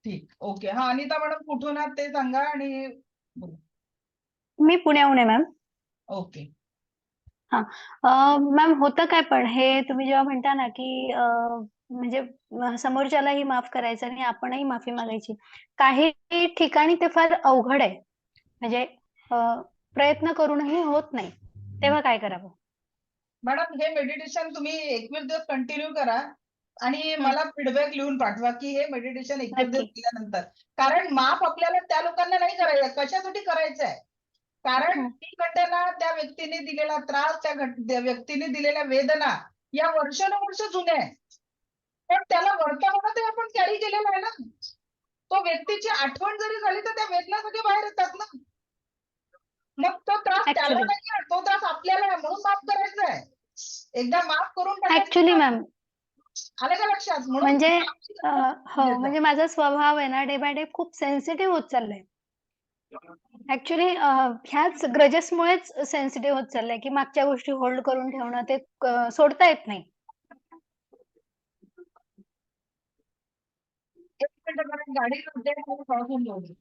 ठीक, ओके. हा, अनिता मॅडम कुठून आहात ते सांगा आणि बोला. मी पुण्याहून आहे मॅम. ओके. मॅम होतं काय पण हे तुम्ही जेव्हा म्हणता ना की म्हणजे समोरच्यालाही माफ करायचं आणि आपणही माफी मागायची. काही ठिकाणी ते फार अवघड आहे. म्हणजे प्रयत्न करूनही होत नाही. तेव्हा काय करावं? मॅडम हे मेडिटेशन तुम्ही 21 दिवस कंटिन्यू करा आणि हं, मला फीडबॅक लिहून पाठवा की हे मेडिटेशन 21 दिवस नक्की. केल्यानंतर. कारण माफ आपल्याला त्या लोकांना नाही करायचं. कशासाठी करायचं आहे? कारण हं. ती घटना, त्या व्यक्तीने दिलेला त्रास, त्या व्यक्तीने दिलेल्या वेदना या वर्षानुवर्ष जुन्या आहेत. पण त्याला वर्तमानातही आपण कॅरी केलेलं आहे ना. तो व्यक्तीची आठवण जरी झाली तर त्या वेदना सगळ्या बाहेर येतात ना. मग तो त्रास त्याला ऍक्च्युली नाहीये, तो त्रास आपल्याला आहे म्हणून माफ करायचा आहे. एकदा माफ करून ऍक्च्युली टाकायचं. मॅम आलं का लक्षात? म्हणून म्हणजे माफ हो म्हणजे माझा स्वभाव आहे ना डे बाय डे खूप सेन्सिटिव्ह होत चाललाय. ऍक्च्युली ह्याच ग्रजेसमुळेच सेन्सिटिव्ह होत चाललंय की मागच्या गोष्टी होल्ड करून ठेवणं ते सोडता येत नाही. एक मिनिट मला गाडी करते आणि पाहून जाऊ दे.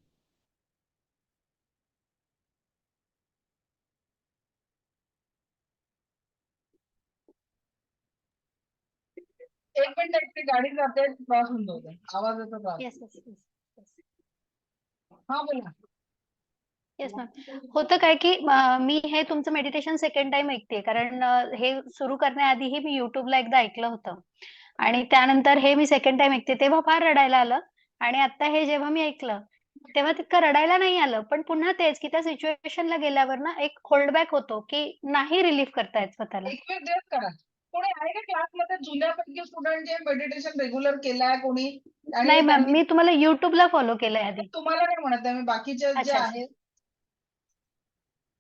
एक मिनिट ती गाडी जाते क्रॉस होऊन जाऊ दे. आवाज येतो का? येस येस येस हा बोला. Yes ma'am. होतं काय की मी हे तुमचं मेडिटेशन सेकंड टाइम ऐकतेय कारण हे सुरू करण्याआधीही मी युट्यूबला एकदा ऐकलं होतं आणि त्यानंतर हे मी सेकंड टाइम ऐकते तेव्हा फार रडायला आलं आणि आता हे जेव्हा मी ऐकलं तेव्हा तितकं रडायला नाही आलं पण पुन्हा तेच की त्या सिच्युएशनला गेल्यावर ना एक होल्डबॅक होतो की नाही रिलीफ करतायत स्वतःला. 21 दिवस करा. कोणी आहे का क्लासमध्ये जुन्यापैकी स्टुडंट जे मेडिटेशन रेग्युलर केलाय कोणी? आणि नाही मॅम त्यांनी मी तुम्हाला युट्यूबला फॉलो केलंय आधी. तुम्हाला नाही म्हणत आहे मी, बाकीचे जे अच्छा अच्छा. आहेत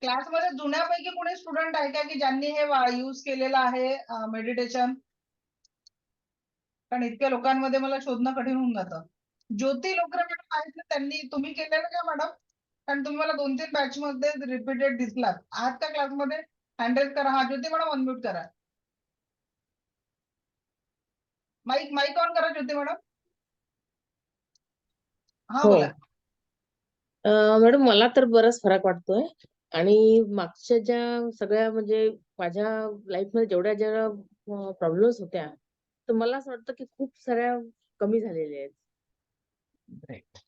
क्लासमध्ये जुन्यापैकी कोणी स्टुडंट आहे का की ज्यांनी हे यूज केलेलं आहे मेडिटेशन? कारण इतक्या लोकांमध्ये मला शोधणं कठीण होऊन जातं. ज्योती लोकरे मॅडम आहेत ना, त्यांनी तुम्ही केलेलं का मॅडम? कारण तुम्ही मला 2-3 बॅच मध्ये रिपीटेड दिसलात. आहात का क्लासमध्ये? हँड रेज करा. हा ज्योती मॅडम अनम्यूट करा. माईक ऑन करा ज्योती मॅडम. हा हो. बोला. मॅडम मला तर बराच फरक वाटतोय आणि मागच्या ज्या सगळ्या म्हणजे माझ्या लाईफमध्ये जेवढ्या प्रॉब्लेम्स होत्या तर मला असं वाटतं की खूप साऱ्या कमी झालेल्या आहेत. ग्रेट.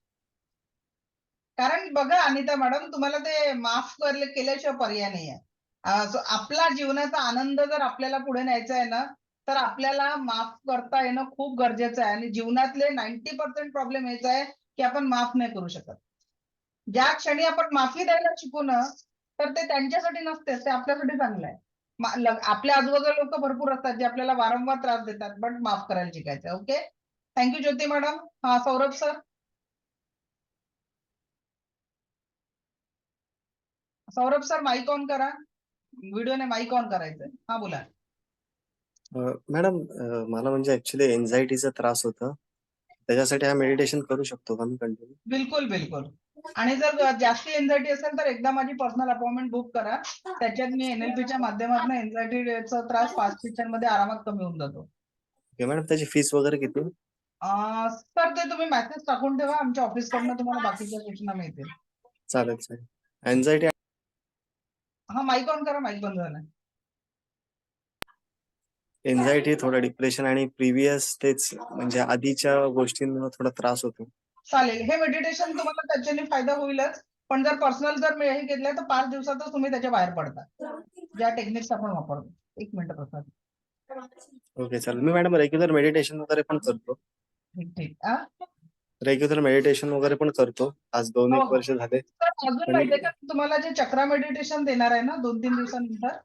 कारण बघा अनिता मॅडम तुम्हाला ते माफ केल्याशिवाय पर्याय नाहीये. आपला जीवनाचा आनंद जर आपल्याला पुढे न्यायचा आहे ना, तर आपल्याला माफ करता येणं खूप गरजेचं आहे आणि जीवनातले 90% प्रॉब्लेम हेच आहे की आपण माफ नाही करू शकत. ज्या क्षणी आपण माफी द्यायला शिकू ना, तर ते त्यांच्यासाठी नसते, ते आपल्यासाठी चांगलं आहे. आपल्या आजूबाजूला लोक भरपूर असतात जे आपल्याला वारंवार त्रास देतात, बट माफ करायला शिकायचं. ओके. Thank you Jyoti madam. हा Saurabh sir. Saurabh sir mic on करा. व्हिडिओने माईक ऑन करायचंय. हा बोला. मॅडम मला म्हणजे ऍक्च्युली एन्झायटीचा त्रास होता. त्याच्यासाठी हा मेडिटेशन करू शकतो का मी कंटिन्यू? बिलकुल बिलकुल. आणि जर जास्ती एन्झायटी असेल तर एकदा माझी पर्सनल अपॉइंटमेंट बुक करा. त्याच्यात मी एनएलपीच्या माध्यमातून एन्झायटीचा त्रास 5 सेशनमध्ये आरामात कमी होऊन जातो. ओके मॅडम, त्याची फीस वगैरे किती? सर ते तुम्ही मेसेज टाकून ठेवा. आमच्या ऑफिसकडनं तुम्हाला बाकीच्या सूचना मिळतील. चालेल चालेल. एन्झायटी हा माईक ऑन करा. माईक बंद झाला. एन्झायटी, थोडं डिप्रेशन आणि प्रिव्हियस तेच म्हणजे आधीच्या गोष्टींमुळे थोडा त्रास होतो. चालेल. हे मेडिटेशन तुम्हाला त्याच्याने फायदा होईलच. पण जर पर्सनल जर हे घेतलं तर 5 दिवसातच तुम्ही त्याच्या बाहेर पडता. ज्या टेक्निक्स आपण वापरतो. 1 मिनिट प्रसाद. ओके चालेल. मी मॅडम रेग्युलर मेडिटेशन वगैरे पण करतो. ठीक. रेग्युलर मेडिटेशन वगैरे पण करतो. आज 2-1 हो. वर्ष झाले. तर अजून माहितीये का तुम्हाला जे चक्रा मेडिटेशन देणार आहे ना 2-3 दिवसानंतर,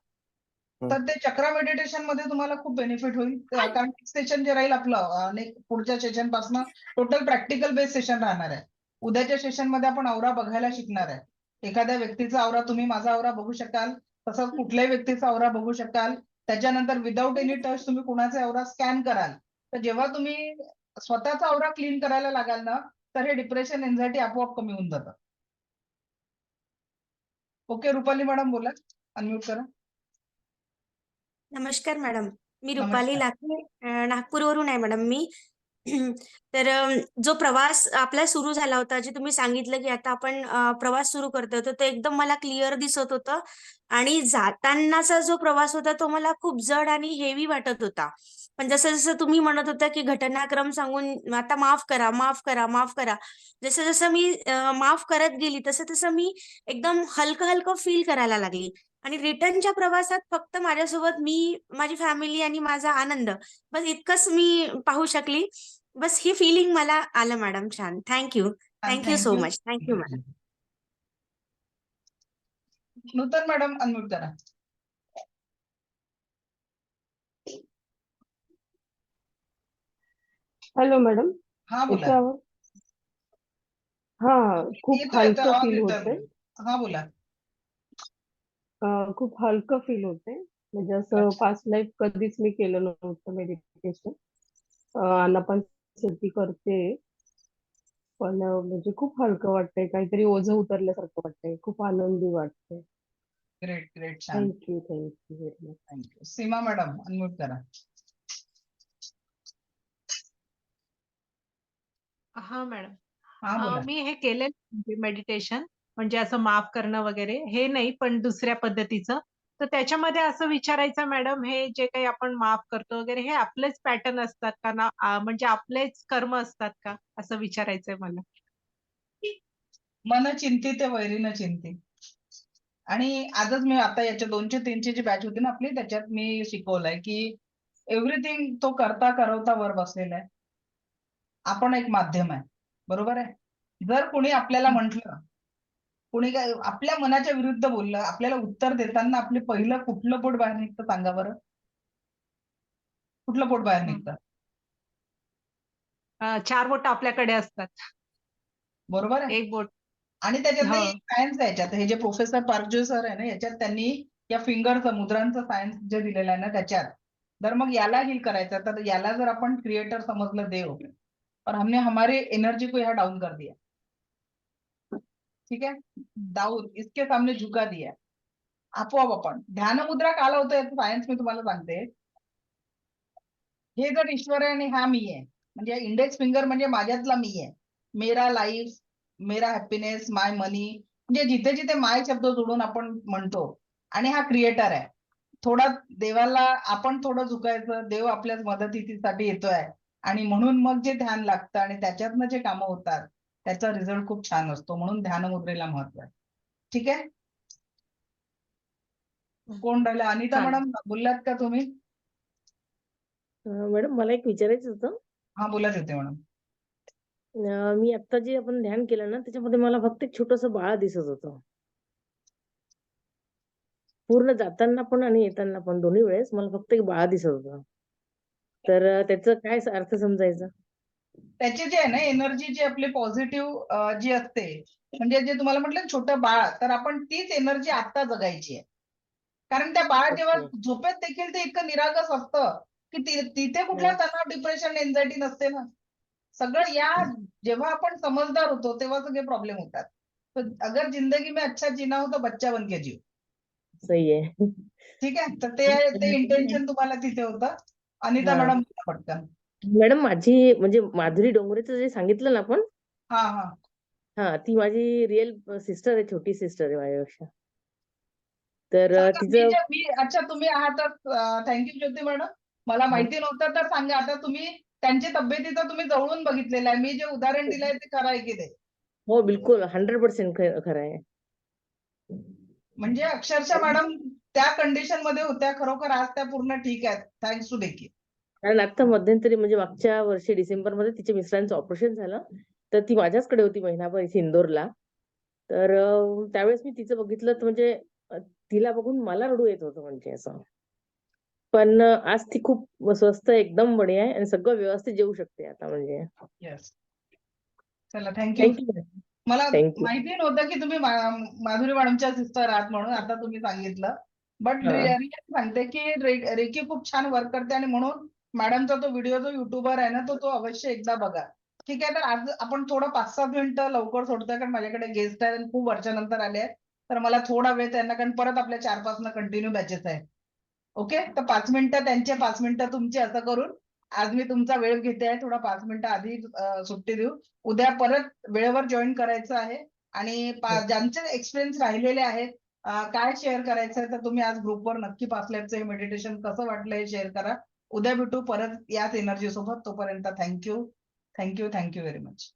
तर ते चक्रा मेडिटेशन मध्ये तुम्हाला खूप बेनिफिट होईल. कारण सेशन जे राहील आपलं आणि पुढच्या सेशन पासून टोटल प्रॅक्टिकल बेस सेशन राहणार आहे. उद्याच्या सेशन मध्ये आपण औरा बघायला शिकणार आहे. एखाद्या व्यक्तीचा औरा तुम्ही माझा औरा बघू शकाल. तसंच कुठल्याही व्यक्तीचा औरा बघू शकाल. त्याच्यानंतर विदाऊट एनी टच तुम्ही कुणाचा औरा स्कॅन कराल. तर जेव्हा तुम्ही स्वतःचा औरा क्लीन करायला लागाल ना, तर हे डिप्रेशन, एन्झायटी आपोआप कमी होऊन जातं. ओके रुपाली मॅडम बोला. अनम्यूट करा. नमस्कार मॅडम. मी रुपाली नमस्कार. लाखे नागपूरवरून आहे मॅडम मी. तर जो प्रवास आपला सुरू झाला होता, जे तुम्ही सांगितलं की आता आपण प्रवास सुरू करतोय, तर ते एकदम मला क्लिअर दिसत होतं आणि जातानाचा जो प्रवास होता तो मला खूप जड आणि हेवी वाटत होता. पण जसं-जसं तुम्ही म्हणत होता की घटनाक्रम सांगून आता माफ करा, माफ करा, माफ करा. जसं-जसं मी माफ करत गेली, तसं-तसं मी एकदम हलकं-हलकं फील करायला लागली. आणि रिटर्नच्या प्रवासात फक्त माझ्यासोबत मी, माझी फॅमिली आणि माझा आनंद, बस इतकंच मी पाहू शकली. बस ही फीलिंग मला आलं मॅडम. छान. Thank you. Thank you so thank you. Much. Thank you madam. Nutan madam unmute करा. हॅलो मॅडम, हा बोला. येतोय आवाज? हा, खूप येतोय येतोय हलकं आवाज फील येतोय. होतंय. हा बोला. खूप हलकं फील होतंय. म्हणजे असं अच्छा. पास्ट लाईफ कधीच मी केलं नव्हतं मेडिटेशन. आनापानसती करते, पण म्हणजे खूप हलकं वाटतंय, काहीतरी ओझं उतरल्यासारखं वाटतंय, खूप आनंदी वाटतंय. Great great. छान. Thank you very much. Thank you. Seema madam unmute करा. हा मॅडम, हा बोला. मी हे केलेलं मेडिटेशन, म्हणजे असं माफ करणं वगैरे हे नाही, पण दुसऱ्या पद्धतीचं. तर त्याच्यामध्ये असं विचारायचं मॅडम, हे जे काही आपण माफ करतो वगैरे हे आपलेच पॅटर्न असतात का ना, म्हणजे आपलेच कर्म असतात का, असं विचारायचंय मला. मन चिंतित वैरी न चिंती. आणि आजच मी आता याच्या 200 300 जी बॅच होती ना आपली, त्याच्यात मी शिकवलंय की एव्हरीथिंग तो करता करवता वर बसलेला आहे. आपण एक माध्यम आहे. बरोबर आहे. जर कोणी आपल्याला म्हटलं, कोणी काय आपल्या मनाच्या विरुद्ध बोललं, आपल्याला उत्तर देताना आपले पहिलं कुठलं बोट बाहेर निघतं सांगा बरं? कुठलं बोट बाहेर निघतं? 4 बोट आपल्याकडे असतात. बरोबर आहे. एक बोट. आणि त्याच्यातलं हो. एक सायन्स आहे याच्यात. हे जे प्रोफेसर पार्कजे सर आहे ना, याच्यात त्यांनी या फिंगरचं मुद्रांचं सायन्स जे दिलेलं आहे ना त्याच्यात, तर मग याला हील करायचं, तर याला जर आपण क्रिएटर समजलं देव, और हमने हमारी एनर्जी को यहाँ डाउन कर दिया, ठीक है, डाउन इसके सामने झुका दिया, आपोआप आपण ध्यान मुद्रा का लावतो याचं सायन्स मी तुम्हाला सांगते. हे जर ईश्वर आहे आणि हा मी आहे, म्हणजे इंडेक्स फिंगर म्हणजे माझ्यातला मी आहे, मेरा लाईफ, मेरा हॅपीनेस, माय मनी, म्हणजे जिथे जिथे माय शब्द जोडून आपण म्हणतो, आणि हा क्रिएटर आहे. थोडा देवाला आपण थोडं झुकायचं, देव आपल्याच मदतीसाठी येतोय, आणि म्हणून मग जे ध्यान लागतं आणि त्याच्यातनं जे कामं होतात त्याचा रिझल्ट खूप छान असतो. म्हणून ध्यान मुद्रेला महत्व आहे. ठीक आहे. कोण राहिलं? अनिता चालेल. मॅडम बोललात का तुम्ही? मॅडम मला एक विचारायचं होतं. हा बोलत होते मॅडम. मी आता जे आपण ध्यान केलं ना त्याच्यामध्ये मला फक्त एक छोटंसं बाळ दिसत होतं. पूर्ण जाताना पण आणि येताना पण दोन्ही वेळेस मला फक्त एक बाळ दिसत होतं. तर त्याचा काय अर्थ समजायचा? त्याचे जे आहे ना एनर्जी जी आपली पॉझिटिव्ह जी असते, म्हणजे जे तुम्हाला म्हटलं छोटं बाळ, तर आपण तीच एनर्जी आता जगायची आहे. कारण त्या बाळ जेव्हा ओके. झोपेत देखील ते इतकं निरागस असतं की तिथे कुठला तणाव, डिप्रेशन, एन्झायटी नसते ना. सगळं या जेव्हा आपण समजदार होतो तेव्हा सगळे प्रॉब्लेम होतात. तर अगर जिंदगी में अच्छा जीना हो तो बच्चा बन के जियो. सही आहे. ठीक आहे. तर ते इंटेन्शन तुम्हाला तिथे होतं. अनिता हा. मॅडम पटकन. मॅडम माझी म्हणजे माधुरी डोंगरेचं जे सांगितलं ना आपण, हा हा हा ती माझी रिअल सिस्टर आहे, छोटी सिस्टर आहे माझ्यापेक्षा. तर सांगा. तिचं अच्छा तुम्ही आहातच. Thank you Jyoti madam. मला माहिती नव्हतं तर सांगा. आता तुम्ही त्यांची तब्येतीचं तुम्ही जवळून बघितलेलं आहे. मी जे उदाहरण दिलंय ते खरं आहे की ते? हो बिलकुल 100% खरं आहे. म्हणजे अक्षरशः मॅडम त्या कंडिशन मध्ये होत्या, खरोखर आज त्या पूर्ण ठीक आहेत, थँक्स टू देखील. कारण आता मध्यंतरी म्हणजे मागच्या वर्षी डिसेंबरमध्ये तिच्या मिस्टरांचं ऑपरेशन झालं, तर ती माझ्याचकडे होती महिनाभर इथे इंदोरला. तर त्यावेळेस मी तिचं बघितलं तर म्हणजे तिला बघून मला रडू येत होतं म्हणजे असं. पण आज ती खूप स्वस्थ एकदम बढिया आहे आणि सगळं व्यवस्थित जेवू शकते आता म्हणजे. येस. चला थँक्यू. थँक्यू. मला थँक्यू. माहिती नव्हतं की तुम्ही माधुरी मॅडमच्या सिस्टर आहात म्हणून, आता तुम्ही सांगितलं. बट हा. रिअली सांगते की रेकी खूप छान वर्क करते, आणि म्हणून मॅडमचा तो व्हिडिओ जो युट्यूबर आहे ना तो अवश्य एकदा बघा. ठीक आहे. तर आज आपण थोडं 5-7 मिनिटं लवकर सोडतोय, कारण माझ्याकडे गेस्ट आहेत आणि खूप वर्षानंतर आले आहेत. तर मला थोडा वेळ त्यांना, कारण परत आपल्या 4 पासून कंटिन्यू बॅचेस आहेत. ओके. तर 5 मिनिटं त्यांचे, 5 मिनिटं तुमचे, असं करून आज मी तुमचा वेळ घेते आहे, थोडा 5 मिनिटं आधी सुट्टी देऊ. उद्या परत वेळेवर जॉईन करायचं आहे आणि ज्यांचे एक्सपिरियन्स राहिलेले आहेत, काय शेअर करायचं आहे तर तुम्ही आज ग्रुपवर नक्की पासलॅबचं हे मेडिटेशन कसं वाटलं हे शेअर करा. उद्या भेटू परत याच एनर्जी सोबत. तोपर्यंत थँक्यू व्हेरी मच.